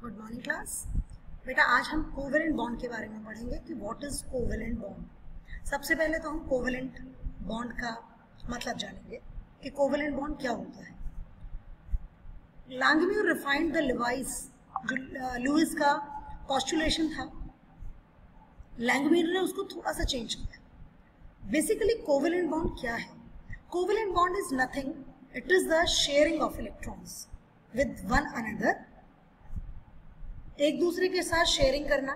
Good morning class. बेटा आज हम कोवेलेंट बॉन्ड के बारे में पढ़ेंगे कि व्हाट इज कोवेलेंट बॉन्ड। सबसे पहले तो हम कोवेलेंट बॉन्ड का मतलब जानेंगे कि कोवेलेंट बॉन्ड क्या होता है। लैंगम्यूर रिफाइंड द लिवाइस, जो लुईस का पॉस्टुलेशन था, लैंगम्यूर ने उसको थोड़ा सा चेंज किया। बेसिकली कोवेलेंट बॉन्ड क्या है? Covalent bond is nothing, it is the sharing of electrons with one another. एक दूसरे के साथ शेयरिंग करना,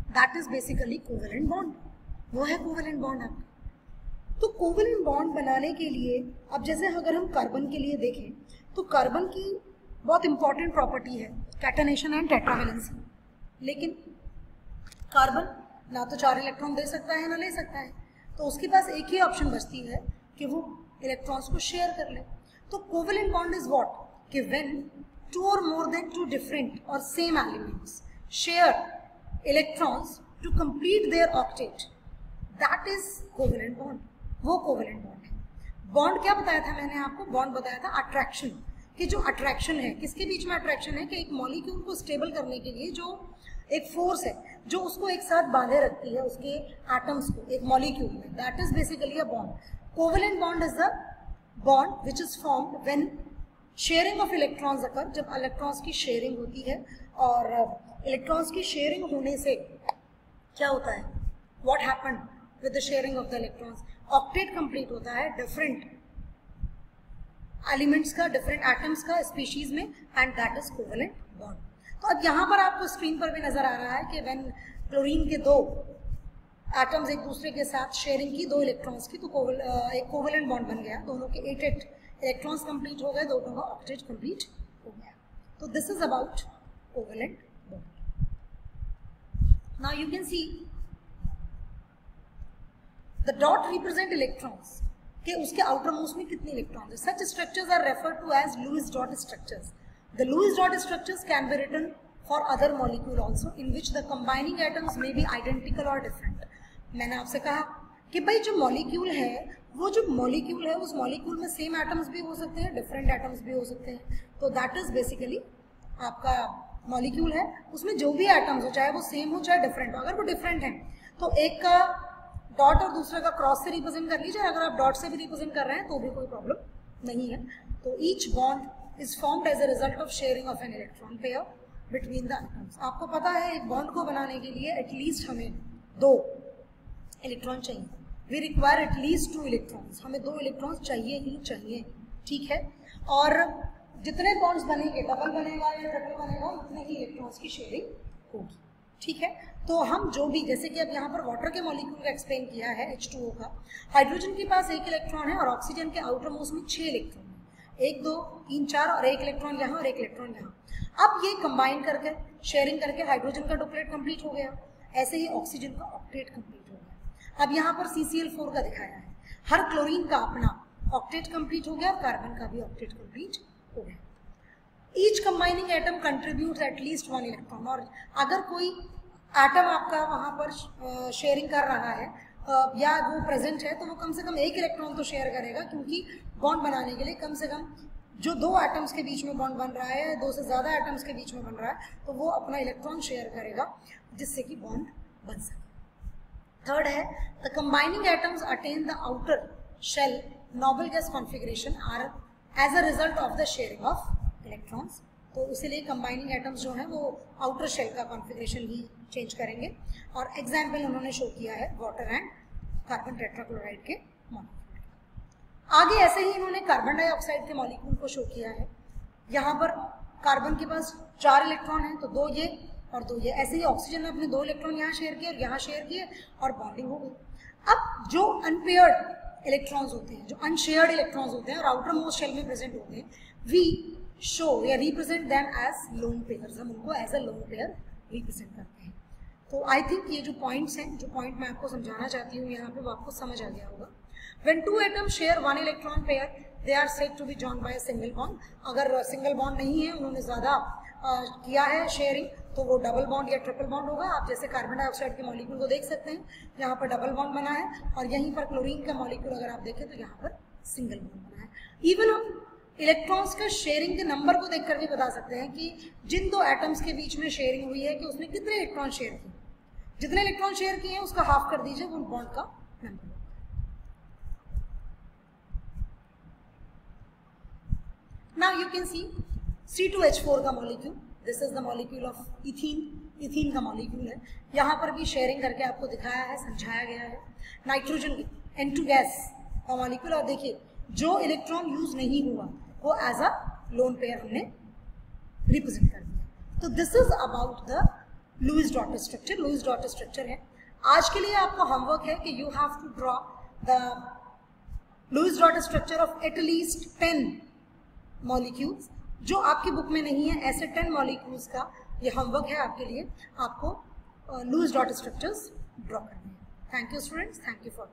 that is basically covalent bond. वो है कोवेलेंट बॉन्ड आपका। तो कोवेलेंट बॉन्ड बनाने के लिए अब जैसे अगर हम कार्बन के लिए देखें तो कार्बन की बहुत इंपॉर्टेंट प्रॉपर्टी है कैटनेशन एंड टेट्रावेलेंसी। लेकिन कार्बन ना तो 4 इलेक्ट्रॉन दे सकता है ना ले सकता है, तो उसके पास एक ही ऑप्शन बचती है कि वो इलेक्ट्रॉन्स को शेयर कर ले। तो कोवेलेंट बॉन्ड इज व्हाट कि when two or more than two different or same elements share electrons to complete their octet, that is covalent bond। वो covalent bond है। बॉन्ड क्या बताया था मैंने आपको? बॉन्ड बताया था अट्रैक्शन, कि जो अट्रैक्शन है किसके बीच में अट्रैक्शन है कि एक मॉलिक्यूल को स्टेबल करने के लिए जो एक फोर्स है जो उसको एक साथ बांधे रखती है उसके एटम्स को एक मॉलिक्यूल में, that is basically a bond. Covalent bond is the bond which is formed when sharing of electrons occur, जब इलेक्ट्रॉन्स की शेयरिंग होती है। और इलेक्ट्रॉन्स की शेयरिंग होने से क्या होता है, what happened with the sharing of the electrons? Octet complete होता है डिफरेंट एलिमेंट्स का, डिफरेंट एटम्स का स्पीशीज में, and that is covalent bond. तो अब यहाँ पर आपको स्क्रीन पर भी नजर आ रहा है कि व्हेन क्लोरीन के 2 एटम्स एक दूसरे के साथ शेयरिंग की 2 इलेक्ट्रॉन्स की, तो एक कोवेलेंट बॉन्ड बन गया। दोनों के 8 इलेक्ट्रॉन्स कंप्लीट हो गए, दोनों का ऑक्टेट कंप्लीट हो गया। तो this is about covalent bond. Now you can see the dot represent electrons के उसके आउटर मोस्ट में कितने इलेक्ट्रॉन्स है। Such structures are referred to as Lewis dot structures. The Lewis dot structures can be written for other molecule also in which the combining atoms may be identical और different. मैंने आपसे कहा कि भाई जो मॉलिक्यूल है, वो जो मॉलिक्यूल है उस मॉलिक्यूल में सेम एटम्स भी हो सकते हैं, डिफरेंट एटम्स भी हो सकते हैं। तो दैट इज बेसिकली आपका मॉलिक्यूल है, उसमें जो भी एटम्स हो, चाहे वो सेम हो चाहे डिफरेंट हो। अगर वो डिफरेंट है तो एक का डॉट और दूसरे का क्रॉस से रिप्रेजेंट कर लीजिए, अगर आप डॉट से भी रिप्रेजेंट कर रहे हैं तो भी कोई प्रॉब्लम नहीं है। तो each bond is formed as a result of sharing of an electron pair between the atoms. आपको पता है एक बॉन्ड को बनाने के लिए एटलीस्ट हमें 2 इलेक्ट्रॉन चाहिए। वी रिक्वायर एटलीस्ट 2 इलेक्ट्रॉन्स, हमें 2 इलेक्ट्रॉन्स चाहिए ही चाहिए, ठीक है। और जितने बॉन्ड्स बनेंगे, डबल बनेगा या ट्रिपल बनेगा, उतने ही इलेक्ट्रॉन्स की शेयरिंग होगी, ठीक है। तो हम जो भी, जैसे कि अब यहाँ पर वाटर के मॉलिक्यूल का एक्सप्लेन किया है H2O का, हाइड्रोजन के पास 1 इलेक्ट्रॉन है और ऑक्सीजन के आउटर मोस्ट में 6 इलेक्ट्रॉन है, 1 2 3 4 और 1 इलेक्ट्रॉन यहाँ और 1 इलेक्ट्रॉन यहाँ। अब ये कंबाइन करके शेयरिंग करके हाइड्रोजन का डुप्लेट कंप्लीट हो गया, ऐसे ही ऑक्सीजन का ऑक्टेट कंप्लीट हो गया। अब यहाँ पर CCl4 का दिखाया है, हर क्लोरीन का अपना ऑक्टेट कंप्लीट हो गया और कार्बन का भी ऑक्टेट कंप्लीट हो गया। Each combining atom contribute at least 1 electron. और अगर कोई एटम आपका वहाँ पर शेयरिंग कर रहा है या वो प्रेजेंट है, तो वो कम से कम 1 इलेक्ट्रॉन तो शेयर करेगा, क्योंकि बॉन्ड बनाने के लिए कम से कम जो 2 एटम्स के बीच में बॉन्ड बन रहा है, 2 से ज़्यादा एटम्स के बीच में बन रहा है, तो वो अपना इलेक्ट्रॉन शेयर करेगा जिससे कि बॉन्ड बन सके। थर्ड है the combining atoms attain the outer shell noble gas configuration are as a result of the sharing of electrons. तो इसीलिए कंबाइनिंग एटम्स जो हैं वो आउटर शेल का कॉन्फिगरेशन ही चेंज करेंगे। और एग्जाम्पल उन्होंने शो किया है वाटर एंड कार्बन टेट्राक्लोराइड के मॉलिक्यूल। आगे ऐसे ही इन्होंने कार्बन डाइऑक्साइड के मॉलिक्यूल को शो किया है। यहाँ पर कार्बन के पास 4 इलेक्ट्रॉन हैं, तो 2 ये और 2 ये। ऐसे ही ऑक्सीजन ने अपने 2 इलेक्ट्रॉन यहाँ शेयर किए और यहाँ शेयर किए और बॉन्डिंग हो गई। अब जो अनपेयर्ड इलेक्ट्रॉन्स होते हैं, जो अनशेयर्ड इलेक्ट्रॉन्स होते हैं और आउटर मोस्ट शेल में प्रेजेंट होते हैं, वी शो या represent them as lone pairs. हम उनको as a lone pair represent करते हैं। तो आई थिंक ये जो पॉइंट्स हैं, जो पॉइंट मैं आपको समझाना चाहती हूँ यहाँ पे, वो आपको समझ आ गया होगा। When 2 atoms share 1 electron pair, they are said to be joined by a single bond. अगर सिंगल बॉन्ड नहीं है, उन्होंने ज़्यादा किया है शेयरिंग, तो वो डबल बॉन्ड या ट्रिपल बॉन्ड होगा। आप जैसे कार्बन डाइऑक्साइड के मॉलिक्यूल को देख सकते हैं, यहाँ पर डबल बॉन्ड बना है, और यहीं पर क्लोरीन का मॉलिक्यूल अगर आप देखें तो यहाँ पर सिंगल बॉन्ड बना है। इवन हम इलेक्ट्रॉन्स का शेयरिंग के नंबर को देखकर भी बता सकते हैं कि जिन दो एटम्स के बीच में शेयरिंग हुई है कि उसने कितने इलेक्ट्रॉन शेयर किए। जितने इलेक्ट्रॉन शेयर किए हैं उसका हाफ कर दीजिए वो बॉन्ड का number. Now you can C C2H4 का molecule, this is the molecule of ethene. Ethene का मॉलिक्यूल है, यहाँ पर भी शेयरिंग करके आपको दिखाया है, समझाया गया है। नाइट्रोजन N2 गैस का मॉलिक्यूल, और देखिए जो इलेक्ट्रॉन यूज नहीं हुआ वो एज अ लोन पेयर हमने रिप्रेजेंट कर दिया। तो this is about the Lewis dot structure. Lewis dot structure है। आज के लिए आपको होमवर्क है कि you have to draw the Lewis dot structure of at least 10 molecules. जो आपकी बुक में नहीं है ऐसे 10 मॉलिक्यूल्स का ये होमवर्क है आपके लिए। आपको लुईस डॉट स्ट्रक्चर्स ड्रॉ करने हैं। Thank you students, thank you for